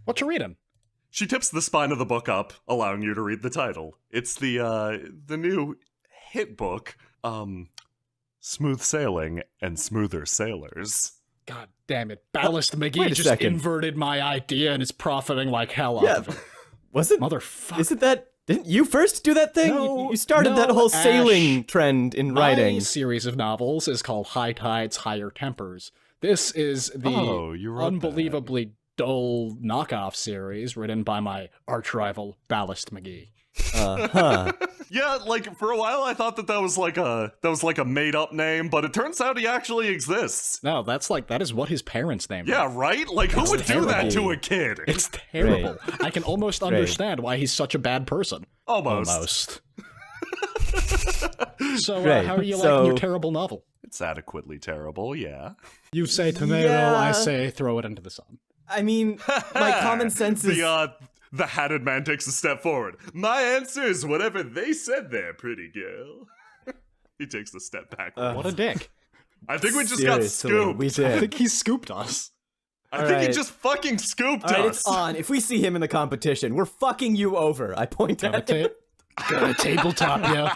What you reading? She tips the spine of the book up, allowing you to read the title. It's the new hit book, Smooth Sailing and Smoother Sailors. God damn it. Ballast McGee just inverted my idea and is profiting like hell off of it. Was it? Motherfucker. Isn't that... Didn't you first do that thing? No, you started that whole sailing trend in writing. My series of novels is called High Tides, Higher Tempers. This is the unbelievably dull knockoff series written by my archrival Ballast McGee. Yeah, like for a while I thought that was like a made up name, but it turns out he actually exists. No, that is what his parents named him. Yeah, right? Like who would do that to a kid? It's terrible. I can almost understand why he's such a bad person. Almost. So how are you liking your terrible novel? It's adequately terrible, yeah. You say tomato, I say throw it into the sun. I mean, my common sense is... The hatted man takes a step forward. My answer is whatever they said there, pretty girl. He takes a step backward. What a dick. I think we just got scooped. We did. I think he scooped us. I think he just fucking scooped us. All right, it's on. If we see him in the competition, we're fucking you over. I point at him. Got a tabletop, yeah.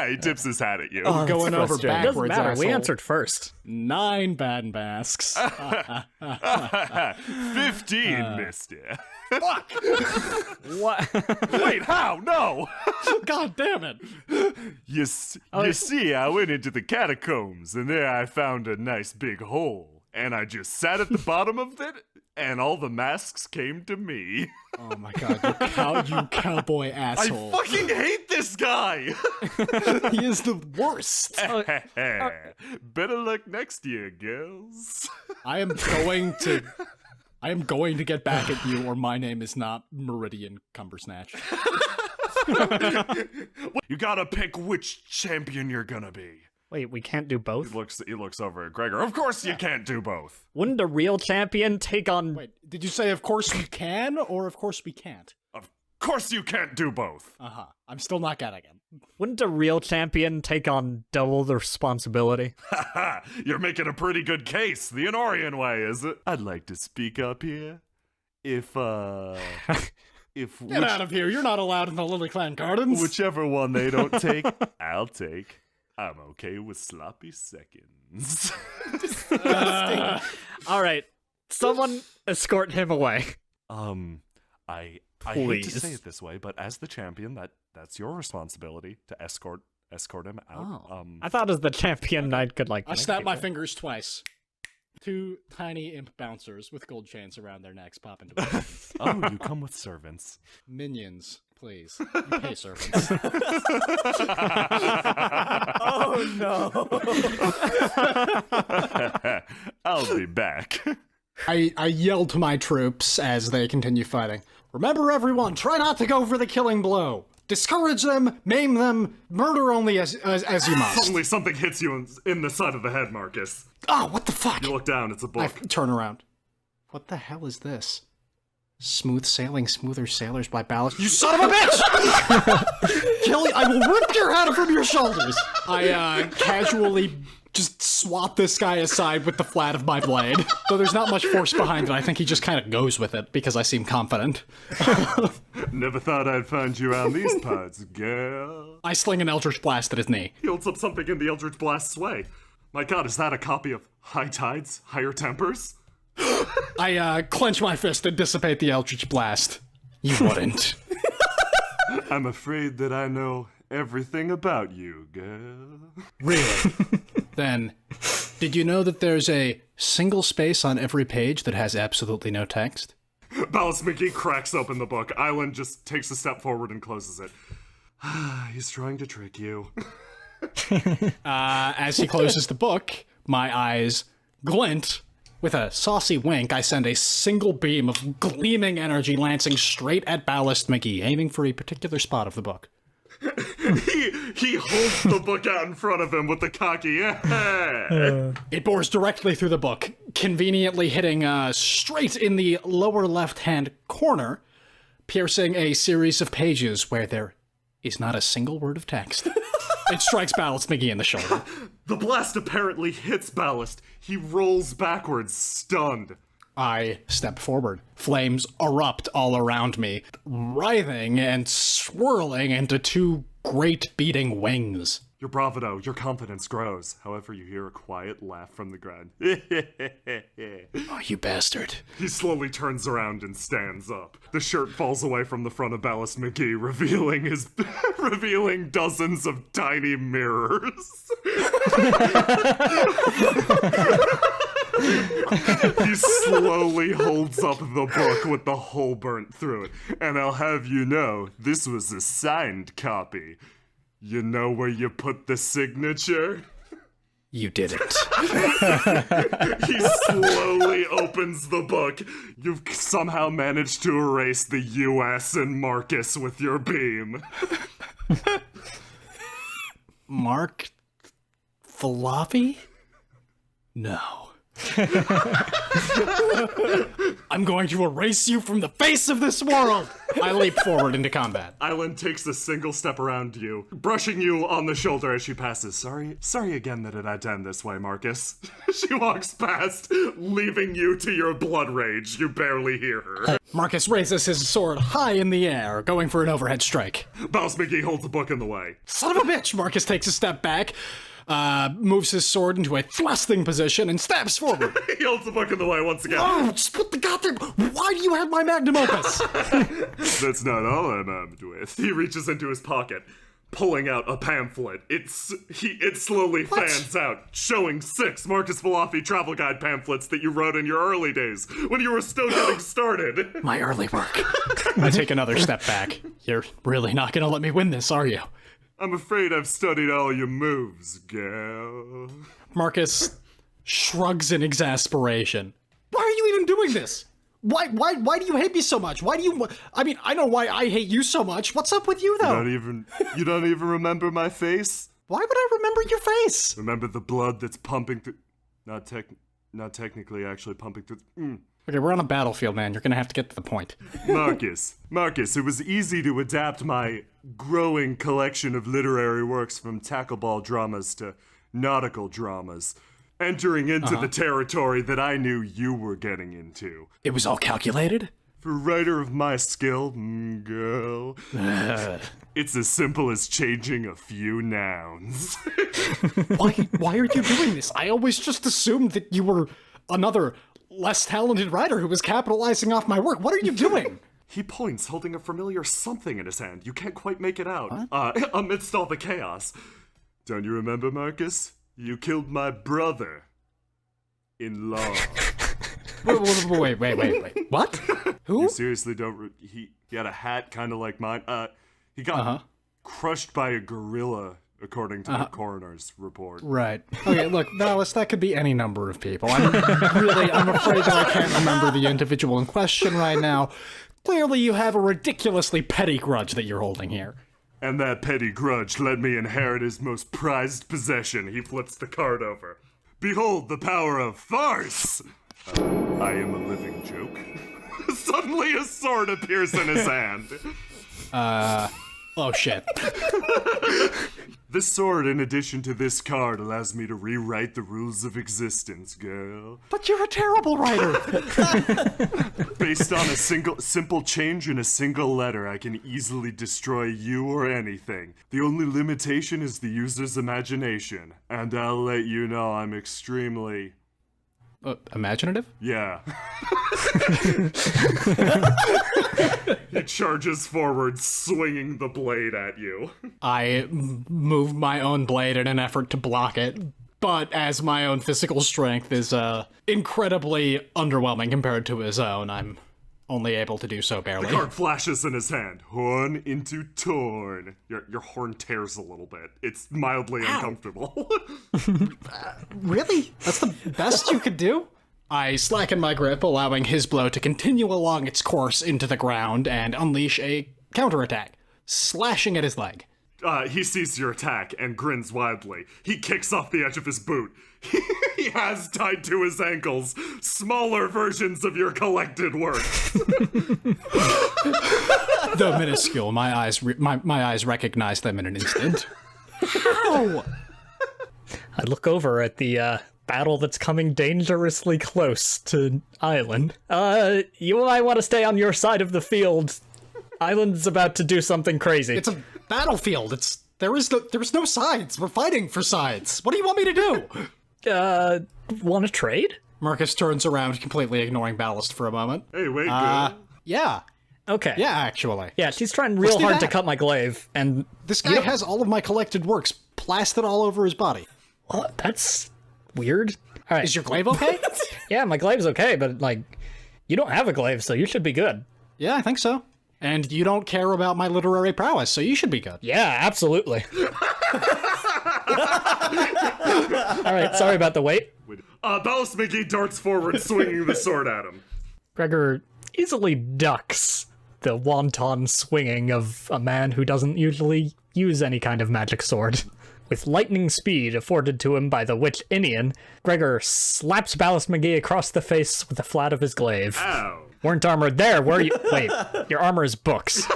He tips his hat at you. Oh, going over backwards. Doesn't matter. Asshole. We answered first. 9 bad masks. 15, mister. Fuck! What? Wait, how? No! God damn it! You see, I went into the catacombs, and there I found a nice big hole. And I just sat at the bottom of it, and all the masks came to me. Oh my god, you cowboy asshole. I fucking hate this guy! He is the worst. Better luck next year, girls. I am going to get back at you, or my name is not Meridian Cumbersnatch. You gotta pick which champion you're gonna be. Wait, we can't do both? He looks over at Gregor. Of course you can't do both. Wouldn't a real champion take on... Wait, did you say of course we can, or of course we can't? Of course you can't do both. I'm still not getting it. Wouldn't a real champion take on double the responsibility? Haha, you're making a pretty good case. The Honorian way, is it? I'd like to speak up here. If Get out of here, you're not allowed in the Lily Clan Gardens. Whichever one they don't take, I'll take. I'm okay with sloppy seconds. All right, someone escort him away. I hate to say it this way, but as the champion, that's your responsibility to escort him out. Oh. I thought as the champion, I could I snapped my fingers twice. 2 tiny imp bouncers with gold chains around their necks pop into it. Oh, you come with servants. Minions, please. You pay servants. Oh no! I'll be back. I yell to my troops as they continue fighting. Remember, everyone, try not to go for the killing blow. Discourage them, maim them, murder only as you must. Suddenly something hits you in the side of the head, Marcus. Oh, what the fuck? You look down, it's a book. I turn around. What the hell is this? Smooth Sailing, Smoother Sailors by Ballast. You son of a bitch! Kelly, I will rip your head from your shoulders! I casually just swap this guy aside with the flat of my blade. Though there's not much force behind it, I think he just kind of goes with it because I seem confident. Never thought I'd find you around these parts, girl. I sling an Eldritch Blast at his knee. He holds up something in the Eldritch Blast's way. My god, is that a copy of High Tides, Higher Tempers? I clench my fist and dissipate the Eldritch Blast. You wouldn't. I'm afraid that I know everything about you, girl. Really? Then, did you know that there's a single space on every page that has absolutely no text? Ballast McGee cracks open the book. Island just takes a step forward and closes it. He's trying to trick you. As he closes the book, my eyes glint. With a saucy wink, I send a single beam of gleaming energy lancing straight at Ballast McGee, aiming for a particular spot of the book. He holds the book out in front of him with the cocky. It bores directly through the book, conveniently hitting straight in the lower left-hand corner, piercing a series of pages where there is not a single word of text. It strikes Ballast McGee in the shoulder. The blast apparently hits Ballast. He rolls backwards, stunned. I step forward. Flames erupt all around me, writhing and swirling into two great beating wings. Your bravado, your confidence grows. However, you hear a quiet laugh from the ground. Oh, you bastard. He slowly turns around and stands up. The shirt falls away from the front of Ballast McGee, revealing dozens of tiny mirrors. He slowly holds up the book with the hole burnt through it. And I'll have you know, this was a signed copy. You know where you put the signature? You didn't. He slowly opens the book. You've somehow managed to erase the U.S. and Marcus with your beam. Mark Floppy? No. I'm going to erase you from the face of this world! I leap forward into combat. Island takes a single step around you, brushing you on the shoulder as she passes. Sorry again that it had to end this way, Marcus. She walks past, leaving you to your blood rage. You barely hear her. Marcus raises his sword high in the air, going for an overhead strike. Ballast McGee holds the book in the way. Son of a bitch! Marcus takes a step back, moves his sword into a thrusting position, and stabs forward. He holds the book in the way once again. Oh, just put the goddamn... Why do you have my magnum opus? That's not all I'm armed with. He reaches into his pocket, pulling out a pamphlet. It slowly fans out, showing 6 Marcus Falafi travel guide pamphlets that you wrote in your early days, when you were still getting started. My early work. I take another step back. You're really not gonna let me win this, are you? I'm afraid I've studied all your moves, gal. Marcus shrugs in exasperation. Why are you even doing this? Why do you hate me so much? Why do you... I mean, I know why I hate you so much. What's up with you, though? You don't even remember my face? Why would I remember your face? Remember the blood that's pumping through... Not technically actually pumping through... Okay, we're on a battlefield, man. You're gonna have to get to the point. Marcus, it was easy to adapt my growing collection of literary works from tackleball dramas to nautical dramas, entering into the territory that I knew you were getting into. It was all calculated? For a writer of my skill, girl, it's as simple as changing a few nouns. Why are you doing this? I always just assumed that you were another less talented writer who was capitalizing off my work. What are you doing? He points, holding a familiar something in his hand. You can't quite make it out. Amidst all the chaos. Don't you remember, Marcus? You killed my brother. In law. Wait. What? Who? You seriously don't... He had a hat kind of like mine. He got crushed by a gorilla, according to the coroner's report. Right. Okay, look, Dallas, that could be any number of people. I'm afraid that I can't remember the individual in question right now. Clearly you have a ridiculously petty grudge that you're holding here. And that petty grudge let me inherit his most prized possession. He flips the card over. Behold the power of farce! I am a living joke. Suddenly a sword appears in his hand. Oh shit. This sword, in addition to this card, allows me to rewrite the rules of existence, girl. But you're a terrible writer. Based on a simple change in a single letter, I can easily destroy you or anything. The only limitation is the user's imagination. And I'll let you know I'm extremely... imaginative? Yeah. He charges forward, swinging the blade at you. I move my own blade in an effort to block it, but as my own physical strength is incredibly underwhelming compared to his own, I'm only able to do so barely. The card flashes in his hand. Horn into torn. Your horn tears a little bit. It's mildly uncomfortable. Really? That's the best you could do? I slacken my grip, allowing his blow to continue along its course into the ground and unleash a counterattack, slashing at his leg. He sees your attack and grins wildly. He kicks off the edge of his boot. He has tied to his ankles smaller versions of your collected works. Though minuscule, my eyes recognize them in an instant. How? I look over at the battle that's coming dangerously close to Island. You might want to stay on your side of the field. Island's about to do something crazy. It's a battlefield. There's no sides. We're fighting for sides. What do you want me to do? Want to trade? Marcus turns around, completely ignoring Ballast for a moment. Hey, wait, girl. Yeah. Okay. Yeah, actually. Yeah, she's trying real do hard to that. cut my glaive, and This guy has all of my collected works plastered all over his body. well, that's weird. All right. Is your glaive okay? Yeah, my glaive's okay, but like, you don't have a glaive, so you should be good. Yeah, I think so. And you don't care about my literary prowess, so you should be good. Yeah, absolutely. All right, sorry about the wait. Ballast McGee darts forward, swinging the sword at him. Gregor easily ducks the wonton swinging of a man who doesn't usually use any kind of magic sword. With lightning speed afforded to him by the witch Inian, Gregor slaps Ballast McGee across the face with the flat of his glaive. Ow. Weren't armored there, were you? Wait, your armor is books.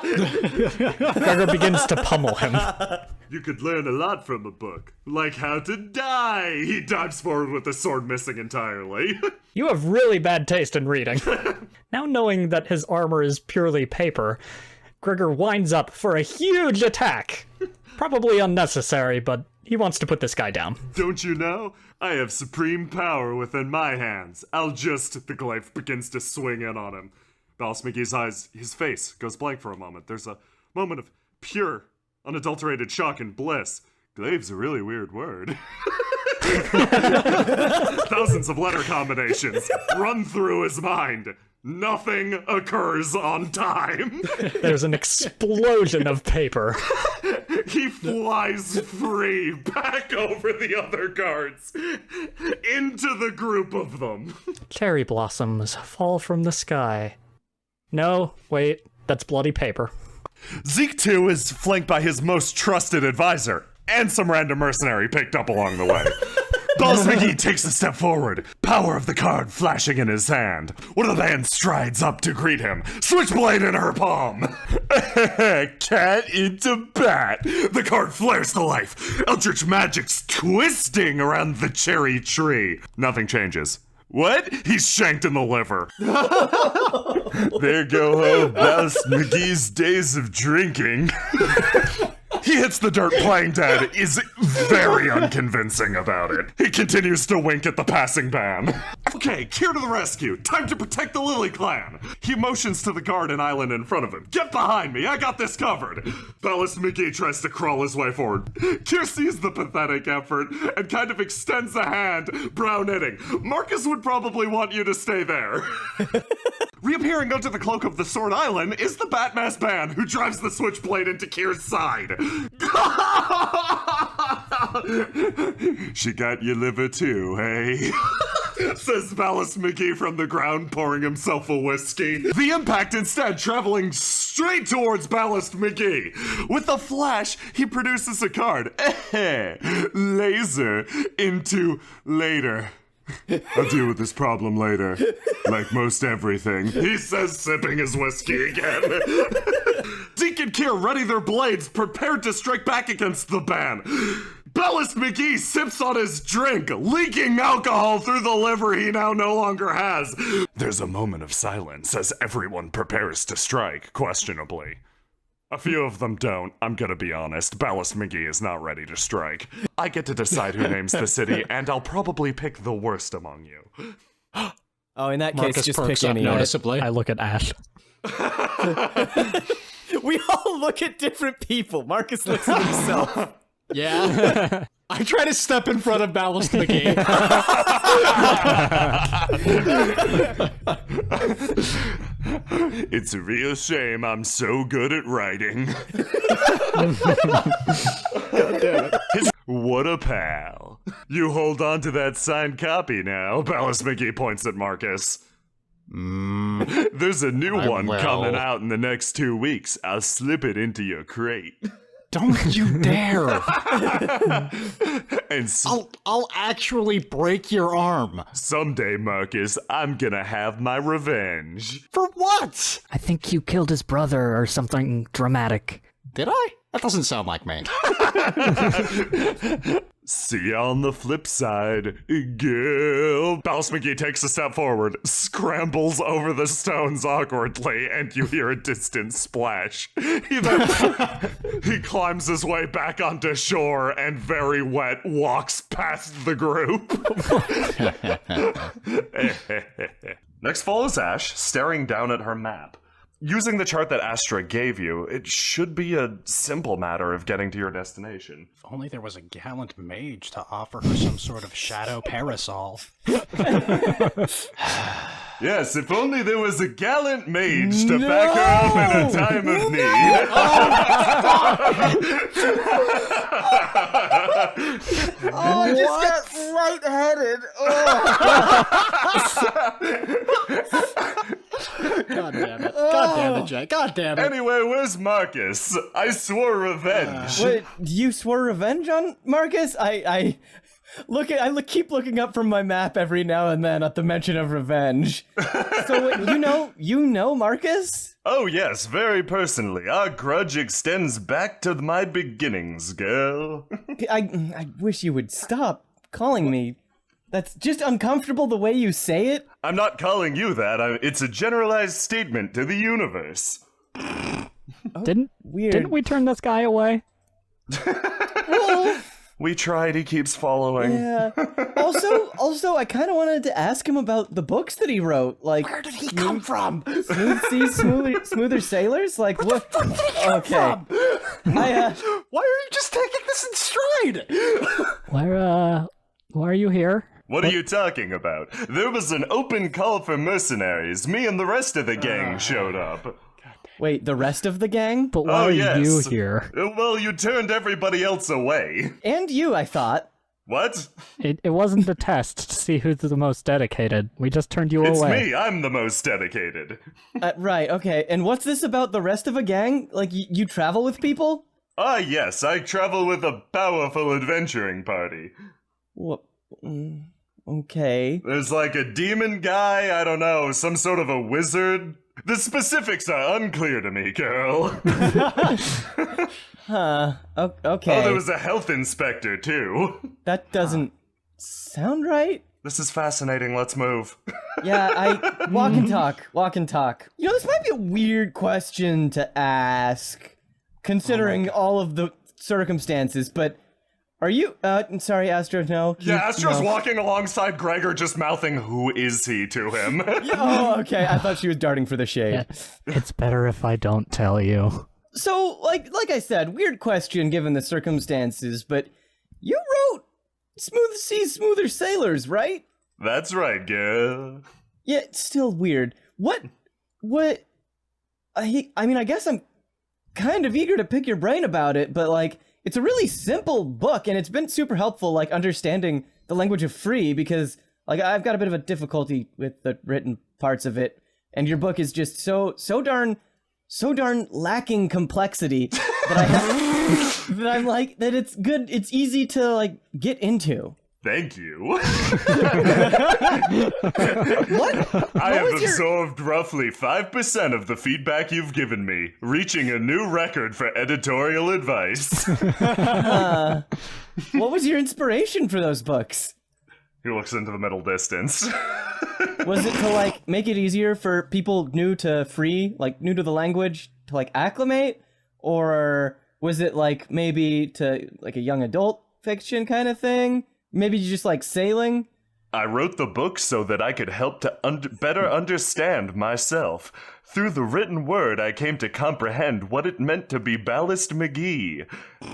Gregor begins to pummel him. You could learn a lot from a book. Like how to die! He dives forward with the sword missing entirely. You have really bad taste in reading. Now knowing that his armor is purely paper, Gregor winds up for a huge attack. Probably unnecessary, but he wants to put this guy down. Don't you know? I have supreme power within my hands. The glaive begins to swing in on him. Ballast McGee's eyes, his face goes blank for a moment. There's a moment of pure, unadulterated shock and bliss. Glaive's a really weird word. Thousands of letter combinations run through his mind. Nothing occurs on time. There's an explosion of paper. He flies free back over the other guards into the group of them. Cherry blossoms fall from the sky. No, wait, that's bloody paper. Zeke 2 is flanked by his most trusted advisor and some random mercenary picked up along the way. Ballast McGee takes a step forward, power of the card flashing in his hand. One of the men strides up to greet him, switchblade in her palm. Cat into bat. The card flares to life. Eldritch magic's twisting around the cherry tree. Nothing changes. What? He's shanked in the liver. There go home Ballast McGee's days of drinking. He hits the dirt playing dead, is very unconvincing about it. He continues to wink at the passing ban. Okay, Kier to the rescue. Time to protect the Lily clan. He motions to the guard and Island in front of him. Get behind me, I got this covered. Ballast McGee tries to crawl his way forward. Kier sees the pathetic effort and kind of extends a hand, brow knitting. Marcus would probably want you to stay there. Reappearing under the cloak of the Sword Island is the Batmask Band, who drives the switchblade into Kier's side. She got your liver too, hey? Says Ballast McGee from the ground, pouring himself a whiskey. The impact instead traveling straight towards Ballast McGee. With a flash, he produces a card. Laser into later. I'll deal with this problem later. Like most everything. He says, sipping his whiskey again. Deke and Kier ready their blades, prepared to strike back against the ban. Ballast McGee sips on his drink, leaking alcohol through the liver he now no longer has. There's a moment of silence as everyone prepares to strike, questionably. A few of them don't. I'm gonna be honest. Ballast McGee is not ready to strike. I get to decide who names the city, and I'll probably pick the worst among you. Oh, in that Marcus case, just perks pick up any. noticeably. I look at Ash. We all look at different people. Marcus looks at himself. Yeah. I try to step in front of Ballast McGee. It's a real shame I'm so good at writing. What a pal. You hold on to that signed copy now, Ballast McGee points at Marcus. There's a new one will. coming out in the next 2 weeks. I'll slip it into your crate. Don't you dare. And I'll actually break your arm. someday, Marcus, I'm gonna have my revenge. For what? I think you killed his brother or something dramatic. Did I? That doesn't sound like me. See you on the flip side, Gil. Ballast McGee takes a step forward, scrambles over the stones awkwardly, and you hear a distant splash. He climbs his way back onto shore and, very wet, walks past the group. Next follows Ash, staring down at her map. Using the chart that Astra gave you, it should be a simple matter of getting to your destination. If only there was a gallant mage to offer her some sort of shadow parasol. Yes, if only there was a gallant mage to back her up in a time of need. Oh, I just got lightheaded. God damn it. God damn it, Jay. God damn it. Anyway, where's Marcus? I swore revenge. Wait, you swore revenge on Marcus? I keep looking up from my map every now and then at the mention of revenge. So wait, you know Marcus? Oh yes, very personally. Our grudge extends back to my beginnings, girl. I wish you would stop calling me. That's just uncomfortable the way you say it. I'm not calling you that. It's a generalized statement to the universe. Didn't we turn this guy away? Well, We tried, he keeps following. yeah. Also, I kind of wanted to ask him about the books that he wrote. Like, Where did he come from? Smooth Seas, Smoother Sailors? Like, what? Okay. Why are you just taking this in stride? Why are you here? What are you talking about? There was an open call for mercenaries. Me and the rest of the gang showed up. Wait, the rest of the gang? But why are yes. you here? Well, you turned everybody else away. And you, I thought. What? It wasn't a test to see who's the most dedicated. We just turned you It's away. me. I'm the most dedicated. Right, okay. And what's this about the rest of a gang? Like, you travel with people? Ah, yes. I travel with a powerful adventuring party. What? Okay. There's like a demon guy, I don't know, some sort of a wizard. The specifics are unclear to me, girl. Okay. Oh, there was a health inspector, too. That doesn't sound right. This is fascinating. Let's move. Yeah, I walk and talk. You know, this might be a weird question to ask, considering all of the circumstances, but are you, sorry, Astro, no. Yeah, Astro's no. walking alongside Gregor, just mouthing, "Who is he?" to him. Oh, okay, I thought she was darting for the shade. Yeah. It's better if I don't tell you. So, like I said, weird question given the circumstances, but you wrote Smooth Seas, Smoother Sailors, right? That's right, girl. Yeah, it's still weird. What, I mean, I guess I'm kind of eager to pick your brain about it, but, like, it's a really simple book, and it's been super helpful, like, understanding the language of free, because, like, I've got a bit of a difficulty with the written parts of it, and your book is just so darn lacking complexity that I'm like, that it's good, it's easy to, like, get into. Thank you. What? I have was your- absorbed roughly 5% of the feedback you've given me, reaching a new record for editorial advice. What was your inspiration for those books? He looks into the middle distance. Was it to, like, make it easier for people new to free, like, new to the language, to, like, acclimate? Or was it, like, maybe to, like, a young adult fiction kind of thing? Maybe you just like sailing? I wrote the book so that I could help to better understand myself. Through the written word, I came to comprehend what it meant to be Ballast McGee.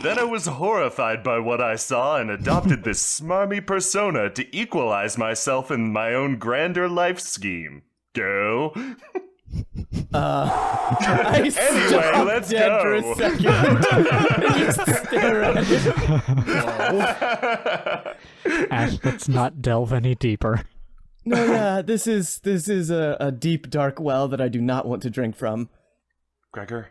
Then I was horrified by what I saw and adopted this smarmy persona to equalize myself in my own grander life scheme. Girl. I Anyway, let's dead go. for a second. Just stare at it. Ash, let's not delve any deeper. No, yeah, this is a deep, dark well that I do not want to drink from. Gregor,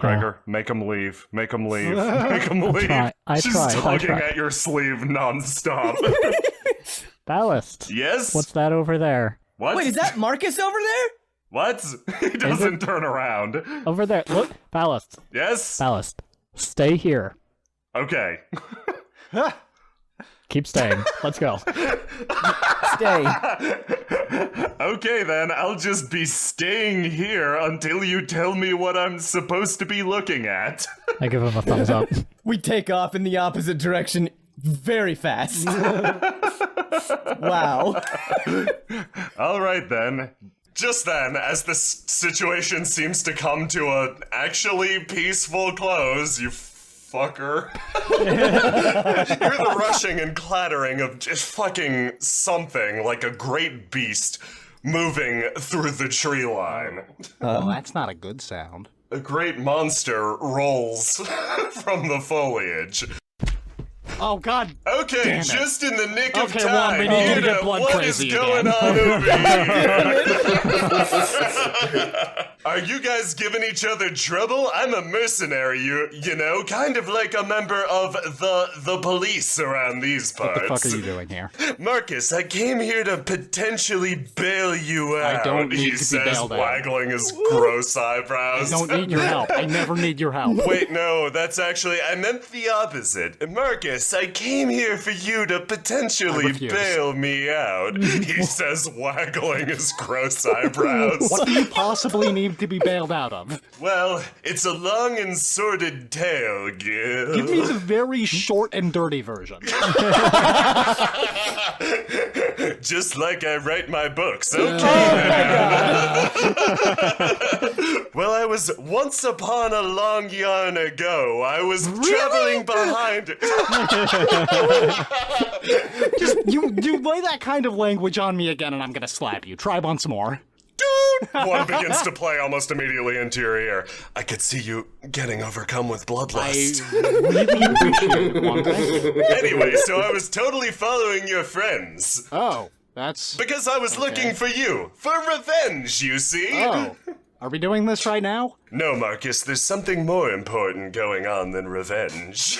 Yeah. make him leave. Make him leave. Make him leave. I She's tried. tugging at your sleeve nonstop. Ballast. Yes? What's that over there? What? Wait, is that Marcus over there? What? He doesn't turn around. Over there. Look, Ballast. Yes? Ballast. Stay here. Okay. Keep staying. Let's go. Stay. Okay then, I'll just be staying here until you tell me what I'm supposed to be looking at. I give him a thumbs up. We take off in the opposite direction very fast. Wow. Alright then. Just then, as the situation seems to come to a actually peaceful close, you fucker. Hear the rushing and clattering of just fucking something like a great beast moving through the tree line. Well, that's not a good sound. A great monster rolls from the foliage. Oh, God. Okay, Damn it. just in the nick of Okay, time. Juan, we need you to get Hida, blood what crazy is going again. on over here? Are you guys giving each other trouble? I'm a mercenary, you know, kind of like a member of the police around these parts. What the fuck are you doing here? Marcus, I came here to potentially bail you out. I don't need he to be says, bailed out. waggling his gross eyebrows. I don't need your help. I never need your help. Wait, no, that's actually, I meant the opposite. Marcus, I came here for you to potentially refuse. bail me out. He says, waggling his gross eyebrows. What do you possibly need to be bailed out of? Well, it's a long and sordid tale, Gil. Give me the very short and dirty version. Just like I write my books. Okay. Well, I was once upon a long yarn ago. I was traveling behind. Just, you lay that kind of language on me again and I'm gonna slap you. Try once more. Dude! One begins to play almost immediately into your ear. I could see you getting overcome with I bloodlust. really appreciate it, one thing. Anyway, so I was totally following your friends. Oh, that's... Because I was looking for you. For revenge, you see? Oh. Are we doing this right now? No, Marcus, there's something more important going on than revenge.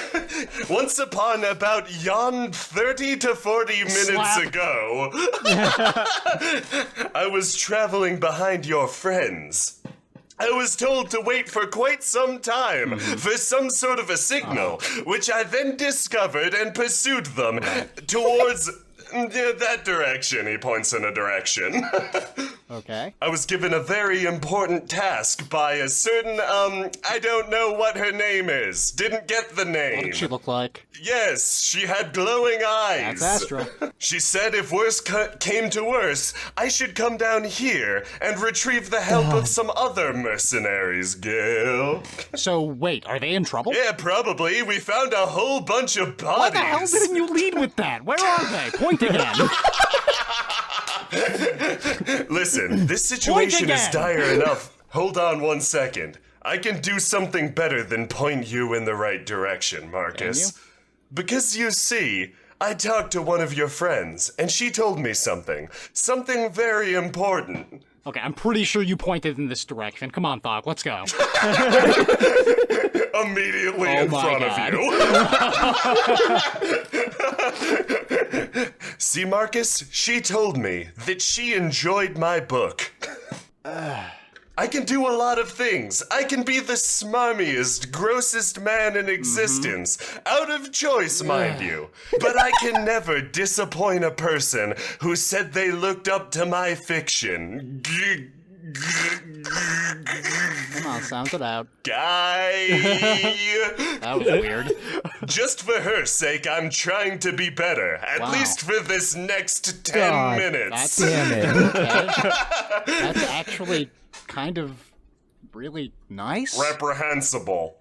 Once upon about yon 30 to 40 minutes Slap. ago, I was traveling behind your friends. I was told to wait for quite some time for some sort of a signal, which I then discovered and pursued them towards that direction. He points in a direction. Okay. I was given a very important task by a certain, I don't know what her name is. Didn't get the name. What did she look like? Yes, she had glowing eyes. That's Astra. She said if worse came to worse, I should come down here and retrieve the help of some other mercenaries, Gil. So, wait, are they in trouble? Yeah, probably. We found a whole bunch of bodies. Why the hell didn't you lead with that? Where are they? Point again. Listen, this situation is again. dire enough. Hold on 1 second. I can do something better than point you in the right direction, Marcus. Can Because you see, I talked to one of your friends, and she told me something. Something very important. Okay, I'm pretty sure you pointed in this direction. Come on, Thog, let's go. Immediately Oh in my front God. of you. See, Marcus, she told me that she enjoyed my book. I can do a lot of things. I can be the smarmiest, grossest man in existence. Out of choice, mind you. But I can never disappoint a person who said they looked up to my fiction. Come on, sound it out. Guy. That was weird. Just for her sake, I'm trying to be better. At Wow. least for this next 10 God, minutes. Damn it. Okay. That's actually kind of really nice. Reprehensible.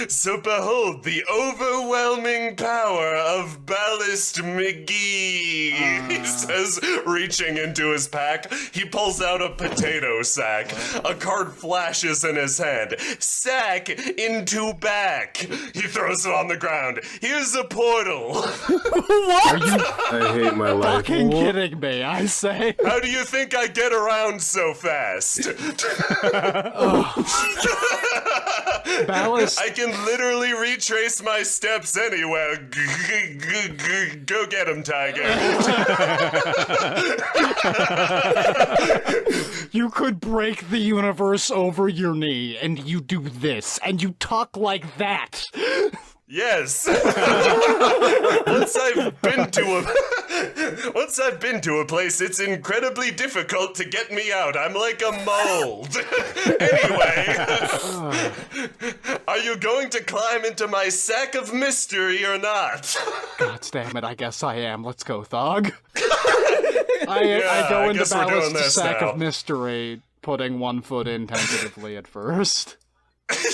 So behold the overwhelming power of Ballast McGee, he says, reaching into his pack. He pulls out a potato sack. A card flashes in his hand. Sack into back. He throws it on the ground. Here's a portal. I hate my life. Fucking kidding me, I say. How do you think I get around so fast? Ballast. I can literally retrace my steps anywhere. Go get him, Tiger. You could break the universe over your knee, and you do this, and you talk like that. Yes. Once I've been to a place, it's incredibly difficult to get me out. I'm like a mold. Anyway, are you going to climb into my sack of mystery or not? God damn it, I guess I am. Let's go, Thug. I go into guess we're doing Ballast this sack now. of mystery, putting one foot in tentatively at first.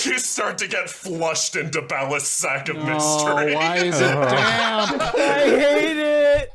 You start to get flushed into Ballast's sack of Oh, mystery. why is it damp? I hate it.